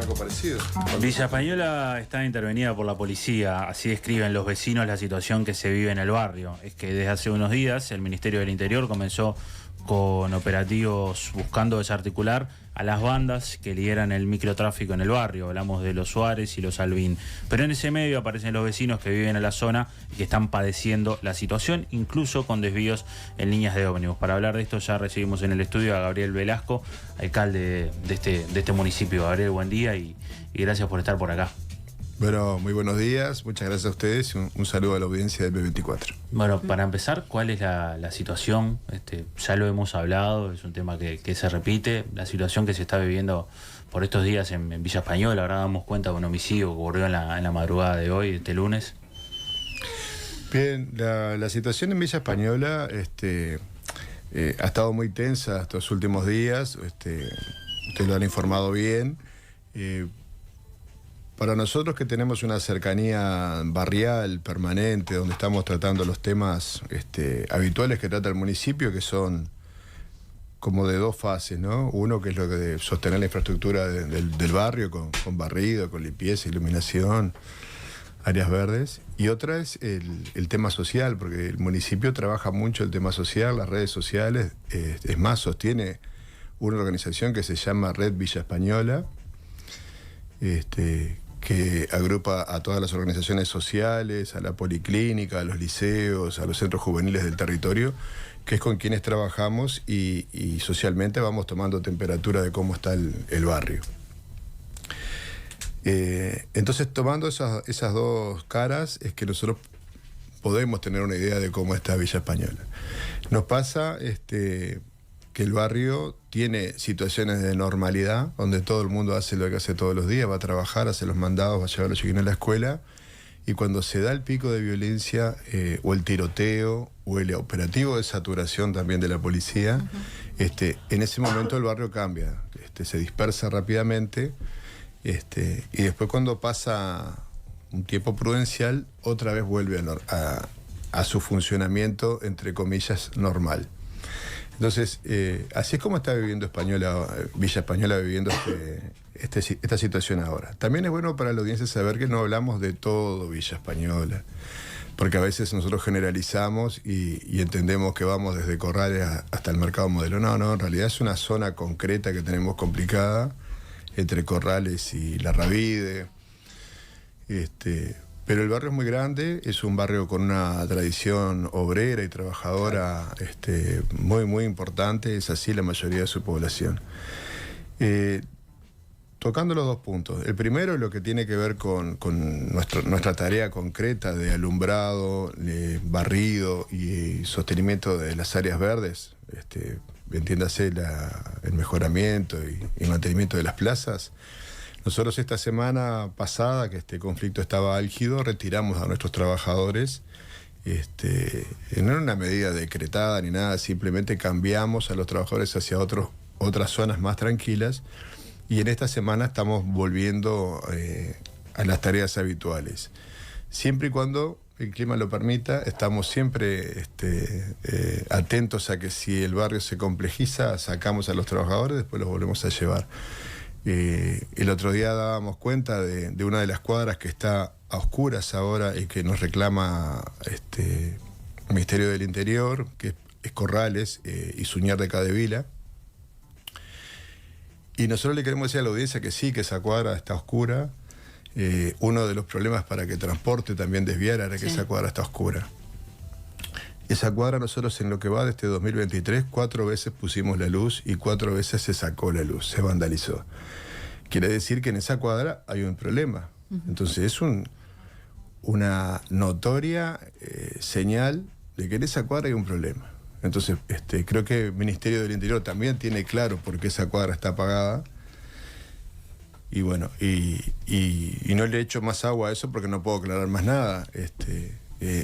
algo parecido. Villa Española está intervenida por la policía, así describen los vecinos la situación que se vive en el barrio. Es que desde hace unos días el Ministerio del Interior comenzó con operativos buscando desarticular a las bandas que lideran el microtráfico en el barrio. Hablamos de los Suárez y los Albín. Pero en ese medio aparecen los vecinos que viven en la zona y que están padeciendo la situación, incluso con desvíos en líneas de ómnibus. Para hablar de esto ya recibimos en el estudio a Gabriel Velasco, alcalde de este municipio. Gabriel, buen día y gracias por estar por acá. Bueno, muy buenos días, muchas gracias a ustedes y un saludo a la audiencia de P24. Bueno, para empezar, ¿cuál es la situación? Ya lo hemos hablado, es un tema que se repite, la situación que se está viviendo por estos días en Villa Española. Ahora damos cuenta de un homicidio que ocurrió en la madrugada de hoy, este lunes. Bien, la situación en Villa Española ha estado muy tensa estos últimos días, ustedes lo han informado bien. Para nosotros que tenemos una cercanía barrial permanente, donde estamos tratando los temas habituales que trata el municipio, que son como de dos fases, ¿no? Uno que es lo de sostener la infraestructura del barrio con barrido, con limpieza, iluminación, áreas verdes. Y otra es el tema social, porque el municipio trabaja mucho el tema social, las redes sociales. Es más, sostiene una organización que se llama Red Villa Española, que agrupa a todas las organizaciones sociales, a la policlínica, a los liceos, a los centros juveniles del territorio, que es con quienes trabajamos y socialmente vamos tomando temperatura de cómo está el barrio. Entonces, tomando esas dos caras, es que nosotros podemos tener una idea de cómo está Villa Española. Nos pasa que el barrio tiene situaciones de normalidad, donde todo el mundo hace lo que hace todos los días, va a trabajar, hace los mandados, va a llevar a los chiquines a la escuela, y cuando se da el pico de violencia, o el tiroteo, o el operativo de saturación también de la policía, en ese momento el barrio cambia, se dispersa rápidamente, y después cuando pasa un tiempo prudencial, otra vez vuelve a su funcionamiento, entre comillas, normal. Entonces, así es como está viviendo Villa Española viviendo esta situación ahora. También es bueno para la audiencia saber que no hablamos de todo Villa Española, porque a veces nosotros generalizamos y entendemos que vamos desde Corrales hasta el Mercado Modelo. No, en realidad es una zona concreta que tenemos complicada, entre Corrales y La Ravide. Pero el barrio es muy grande, es un barrio con una tradición obrera y trabajadora muy, muy importante, es así la mayoría de su población. Tocando los dos puntos. El primero es lo que tiene que ver con nuestra tarea concreta de alumbrado, barrido y sostenimiento de las áreas verdes, entiéndase el mejoramiento y mantenimiento de las plazas. Nosotros esta semana pasada, que este conflicto estaba álgido, retiramos a nuestros trabajadores, no en una medida decretada ni nada, simplemente cambiamos a los trabajadores hacia otras zonas más tranquilas, y en esta semana estamos volviendo a las tareas habituales. Siempre y cuando el clima lo permita, estamos siempre atentos a que si el barrio se complejiza, sacamos a los trabajadores, después los volvemos a llevar. El otro día dábamos cuenta de una de las cuadras que está a oscuras ahora y que nos reclama el Ministerio del Interior, que es Corrales y Suñar de Cadevila. Y nosotros le queremos decir a la audiencia que sí, que esa cuadra está oscura. Uno de los problemas para que transporte también desviara era que esa cuadra está oscura. Esa cuadra nosotros en lo que va de este 2023, 4 veces pusimos la luz y 4 veces se sacó la luz, se vandalizó. Quiere decir que en esa cuadra hay un problema. Entonces es una notoria señal de que en esa cuadra hay un problema. Entonces creo que el Ministerio del Interior también tiene claro por qué esa cuadra está apagada. Y bueno, y no le echo más agua a eso porque no puedo aclarar más nada.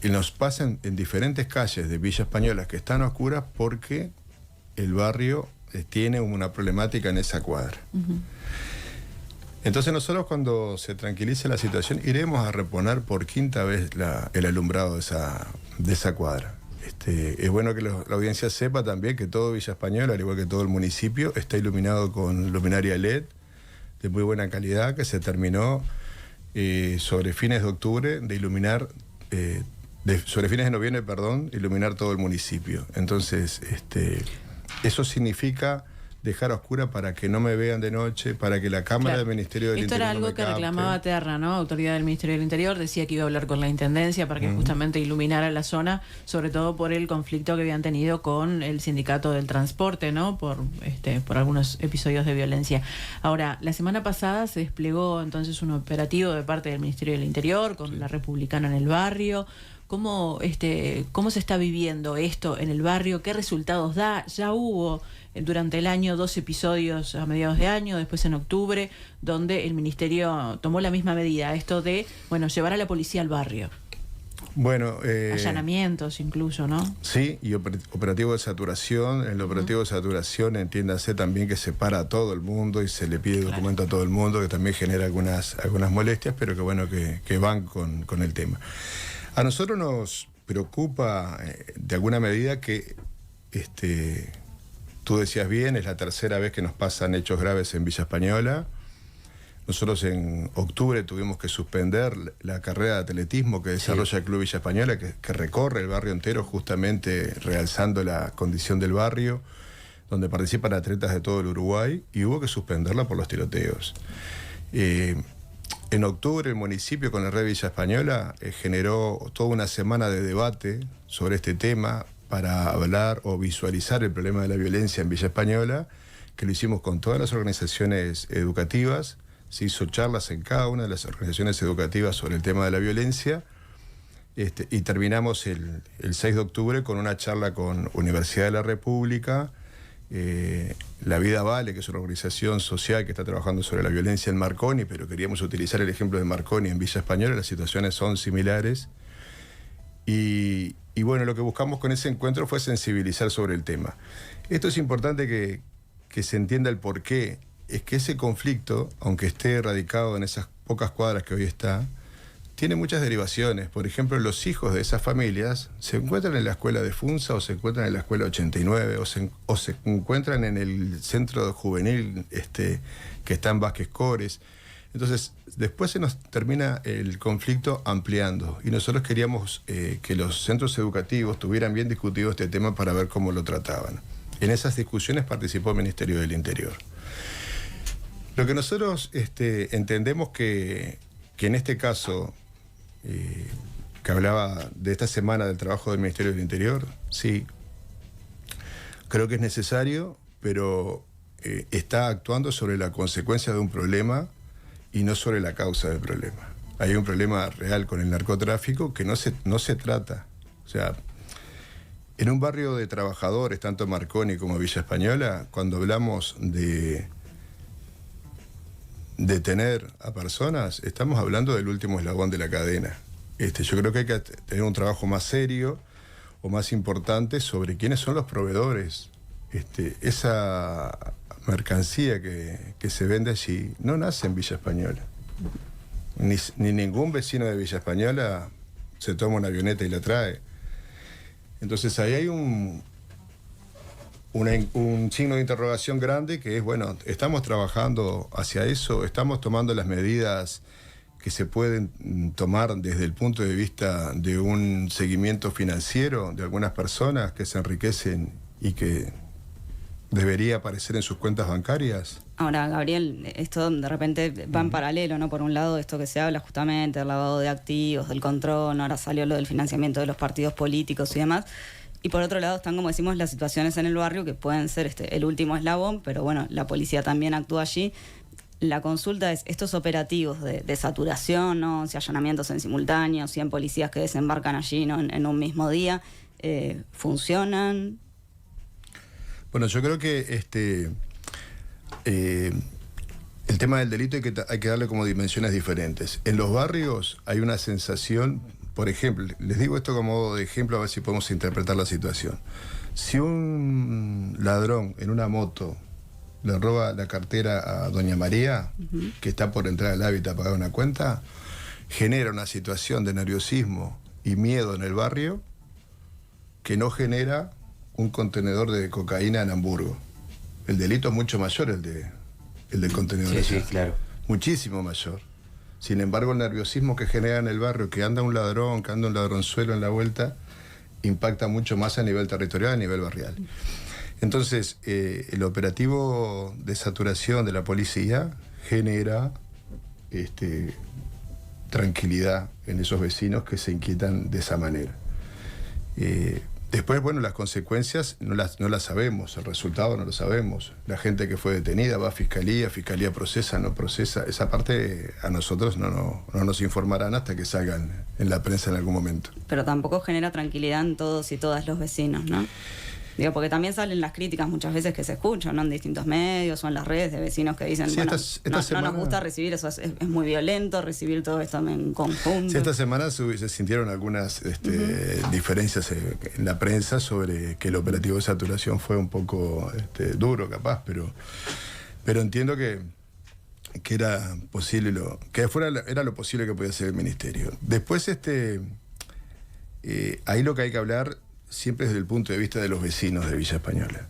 Y nos pasan en diferentes calles de Villa Española que están oscuras porque el barrio tiene una problemática en esa cuadra. Entonces nosotros, cuando se tranquilice la situación, iremos a reponer por 5ª vez el alumbrado de esa cuadra. Es bueno que la audiencia sepa también que todo Villa Española, al igual que todo el municipio, está iluminado con luminaria LED. de muy buena calidad que se terminó sobre fines de octubre de iluminar, sobre fines de noviembre, perdón, iluminar todo el municipio. Entonces, eso significa dejar a oscura para que no me vean de noche, para que la Cámara del Ministerio del Esto Interior era algo que reclamaba Terra, ¿no? Autoridad del Ministerio del Interior, decía que iba a hablar con la Intendencia para que justamente iluminara la zona, sobre todo por el conflicto que habían tenido con el sindicato del transporte, ¿no? Por algunos episodios de violencia. Ahora, la semana pasada se desplegó entonces un operativo de parte del Ministerio del Interior con la Republicana en el barrio. ¿Cómo se está viviendo esto en el barrio? ¿Qué resultados da? Ya hubo durante el año 2 episodios a mediados de año, después en octubre, donde el ministerio tomó la misma medida, esto de, llevar a la policía al barrio. Bueno, allanamientos incluso, ¿no? Sí, y operativo de saturación. En el operativo de saturación entiéndase también que se para a todo el mundo y se le pide documento a todo el mundo, que también genera algunas molestias, pero que van con el tema. A nosotros nos preocupa de alguna medida que, tú decías bien, es la tercera vez que nos pasan hechos graves en Villa Española. Nosotros en octubre tuvimos que suspender la carrera de atletismo que desarrolla el Club Villa Española, que recorre el barrio entero justamente realzando la condición del barrio, donde participan atletas de todo el Uruguay, y hubo que suspenderla por los tiroteos. En octubre el municipio con la red Villa Española generó toda una semana de debate sobre este tema para hablar o visualizar el problema de la violencia en Villa Española, que lo hicimos con todas las organizaciones educativas. Se hizo charlas en cada una de las organizaciones educativas sobre el tema de la violencia, y terminamos el 6 de octubre con una charla con Universidad de la República, La Vida Vale, que es una organización social que está trabajando sobre la violencia en Marconi, pero queríamos utilizar el ejemplo de Marconi en Villa Española. Las situaciones son similares. Y bueno, lo que buscamos con ese encuentro fue sensibilizar sobre el tema. Esto es importante que se entienda el porqué. Es que ese conflicto, aunque esté radicado en esas pocas cuadras que hoy está, tiene muchas derivaciones. Por ejemplo, los hijos de esas familias se encuentran en la escuela de Funza, o se encuentran en la escuela 89, o se encuentran en el centro juvenil que está en Vázquez Cores. Entonces, después se nos termina el conflicto ampliando, y nosotros queríamos que los centros educativos tuvieran bien discutido este tema para ver cómo lo trataban. En esas discusiones participó el Ministerio del Interior. Lo que nosotros entendemos que en este caso, que hablaba de esta semana del trabajo del Ministerio del Interior, sí, creo que es necesario, pero está actuando sobre la consecuencia de un problema y no sobre la causa del problema. Hay un problema real con el narcotráfico que no se trata. O sea, en un barrio de trabajadores, tanto Marconi como Villa Española, cuando hablamos de detener a personas, estamos hablando del último eslabón de la cadena. Yo creo que hay que tener un trabajo más serio o más importante sobre quiénes son los proveedores. Esa mercancía que se vende allí no nace en Villa Española. Ni ningún vecino de Villa Española se toma una avioneta y la trae. Entonces ahí hay un signo de interrogación grande, que es, bueno, estamos trabajando hacia eso, estamos tomando las medidas que se pueden tomar desde el punto de vista de un seguimiento financiero de algunas personas que se enriquecen y que debería aparecer en sus cuentas bancarias. Ahora, Gabriel, esto de repente va en paralelo, ¿no? Por un lado, esto que se habla justamente del lavado de activos, del control, ahora salió lo del financiamiento de los partidos políticos y demás. Y por otro lado están, como decimos, las situaciones en el barrio que pueden ser el último eslabón, pero bueno, la policía también actúa allí. La consulta es, estos operativos de saturación, ¿no? Si allanamientos en simultáneo, 100 policías que desembarcan allí, ¿no? en un mismo día, ¿funcionan? Bueno, yo creo que el tema del delito hay que darle como dimensiones diferentes. En los barrios hay una sensación, por ejemplo, les digo esto como modo de ejemplo a ver si podemos interpretar la situación. Si un ladrón en una moto le roba la cartera a doña María, que está por entrar al hábitat a pagar una cuenta, genera una situación de nerviosismo y miedo en el barrio que no genera un contenedor de cocaína en Hamburgo. El delito es mucho mayor, el el del contenedor. Sí, sí, claro. Muchísimo mayor. Sin embargo, el nerviosismo que genera en el barrio, que anda un ladrón, que anda un ladronzuelo en la vuelta, impacta mucho más a nivel territorial, a nivel barrial. Entonces, el operativo de saturación de la policía genera tranquilidad en esos vecinos que se inquietan de esa manera. Después, bueno, las consecuencias no las sabemos, el resultado no lo sabemos. La gente que fue detenida va a fiscalía procesa, no procesa. Esa parte a nosotros no nos informarán hasta que salgan en la prensa en algún momento. Pero tampoco genera tranquilidad en todos y todas los vecinos, ¿no? Digo, porque también salen las críticas muchas veces que se escuchan, ¿no? En distintos medios o en las redes de vecinos que dicen, sí, bueno, esta semana, no nos gusta recibir eso, es muy violento recibir todo esto en conjunto. Sí, esta semana se sintieron algunas diferencias en la prensa sobre que el operativo de saturación fue un poco duro, capaz, pero entiendo que era posible era lo posible que podía hacer el ministerio. Después, ahí lo que hay que hablar siempre desde el punto de vista de los vecinos de Villa Española.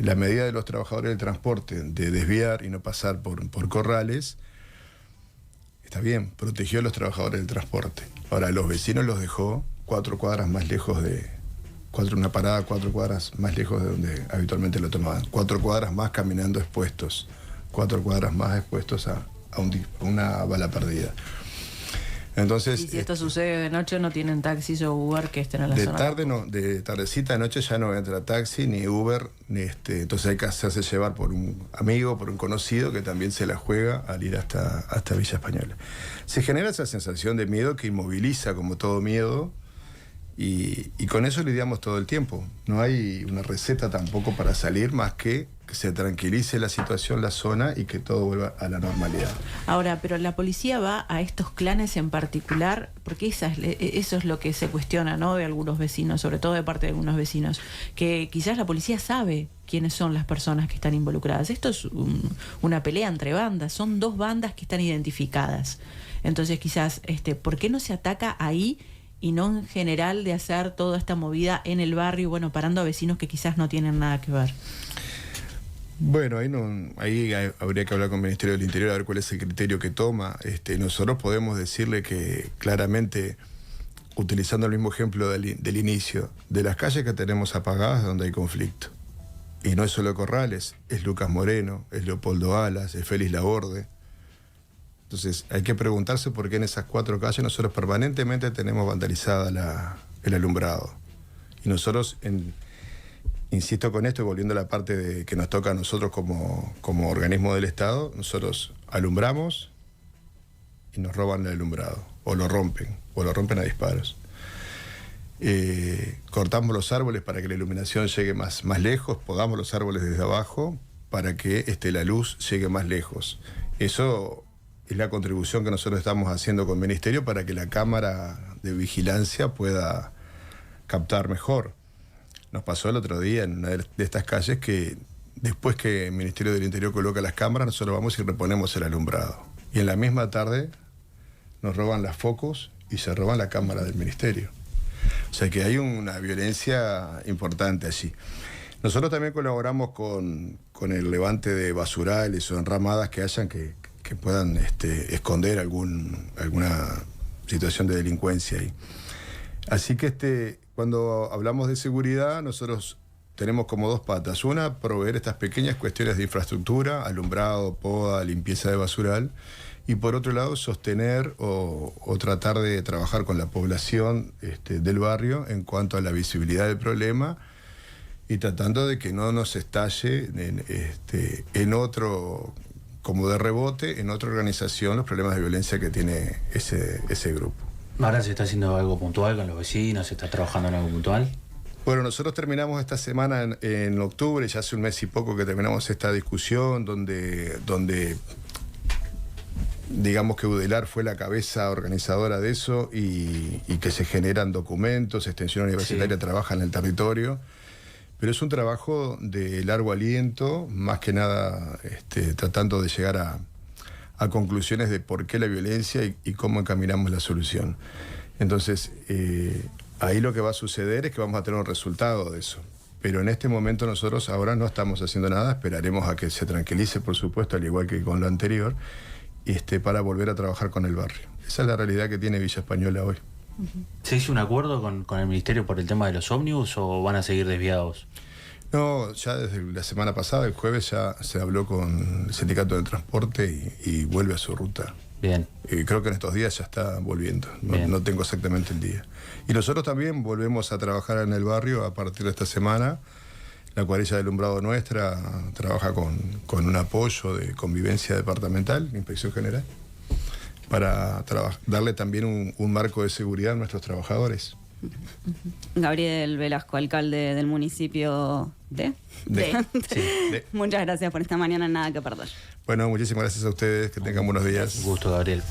La medida de los trabajadores del transporte de desviar y no pasar por Corrales, está bien, protegió a los trabajadores del transporte. Ahora, los vecinos los dejó 4 cuadras más lejos una parada 4 cuadras más lejos de donde habitualmente lo tomaban. 4 cuadras más caminando expuestos. 4 cuadras más expuestos a una bala perdida. Entonces, y si esto sucede de noche, no tienen taxis o Uber que estén en la zona. De tardecita de noche ya no entra taxi ni Uber, entonces hay que hacerse llevar por un amigo, por un conocido que también se la juega al ir hasta Villa Española. Se genera esa sensación de miedo que inmoviliza como todo miedo y con eso lidiamos todo el tiempo. No hay una receta tampoco para salir más que se tranquilice la situación, la zona y que todo vuelva a la normalidad. Ahora, pero la policía va a estos clanes en particular, porque eso es lo que se cuestiona, ¿no? De algunos vecinos, sobre todo de parte de algunos vecinos, que quizás la policía sabe quiénes son las personas que están involucradas. Esto es una pelea entre bandas, son 2 bandas que están identificadas. Entonces quizás, ¿por qué no se ataca ahí y no en general de hacer toda esta movida en el barrio, bueno, parando a vecinos que quizás no tienen nada que ver? Bueno, ahí habría que hablar con el Ministerio del Interior a ver cuál es el criterio que toma. Nosotros podemos decirle que claramente, utilizando el mismo ejemplo del inicio, de las calles que tenemos apagadas donde hay conflicto. Y no es solo Corrales, es Lucas Moreno, es Leopoldo Alas, es Félix Laborde. Entonces hay que preguntarse por qué en esas 4 calles nosotros permanentemente tenemos vandalizada el alumbrado. Y nosotros, insisto con esto y volviendo a la parte que nos toca a nosotros como organismo del Estado, nosotros alumbramos y nos roban el alumbrado, o lo rompen a disparos. Cortamos los árboles para que la iluminación llegue más lejos, podamos los árboles desde abajo para que la luz llegue más lejos. Eso es la contribución que nosotros estamos haciendo con el Ministerio para que la cámara de vigilancia pueda captar mejor. Nos pasó el otro día en una de estas calles que después que el Ministerio del Interior coloca las cámaras, nosotros vamos y reponemos el alumbrado. Y en la misma tarde nos roban las focos y se roban la cámara del Ministerio. O sea que hay una violencia importante allí. Nosotros también colaboramos con el levante de basurales o enramadas que hayan que puedan esconder alguna situación de delincuencia ahí. Así que cuando hablamos de seguridad, nosotros tenemos como 2 patas. Una, proveer estas pequeñas cuestiones de infraestructura, alumbrado, poda, limpieza de basural. Y por otro lado, sostener o tratar de trabajar con la población del barrio en cuanto a la visibilidad del problema y tratando de que no nos estalle en otro, como de rebote, en otra organización los problemas de violencia que tiene ese grupo. ¿Ahora se está haciendo algo puntual con los vecinos? ¿Se está trabajando en algo puntual? Bueno, nosotros terminamos esta semana en octubre, ya hace un mes y poco que terminamos esta discusión donde digamos que UDELAR fue la cabeza organizadora de eso y que se generan documentos, Extensión Universitaria trabaja en el territorio, pero es un trabajo de largo aliento, más que nada tratando de llegar a conclusiones de por qué la violencia y cómo encaminamos la solución. Entonces, ahí lo que va a suceder es que vamos a tener un resultado de eso. pero en este momento nosotros ahora no estamos haciendo nada, esperaremos a que se tranquilice, por supuesto, al igual que con lo anterior, para volver a trabajar con el barrio. Esa es la realidad que tiene Villa Española hoy. ¿Se hizo un acuerdo con el Ministerio por el tema de los ómnibus o van a seguir desviados? No, ya desde la semana pasada, el jueves, ya se habló con el Sindicato del Transporte y vuelve a su ruta. Bien. Creo que en estos días ya está volviendo, no tengo exactamente el día. Y nosotros también volvemos a trabajar en el barrio a partir de esta semana. La cuadrilla de alumbrado nuestra trabaja con un apoyo de convivencia departamental, Inspección General, para darle también un marco de seguridad a nuestros trabajadores. Gabriel Velasco, alcalde del municipio de. Muchas gracias por esta mañana, nada que perder. Bueno, muchísimas gracias a ustedes, que tengan buenos días. Un gusto, Gabriel.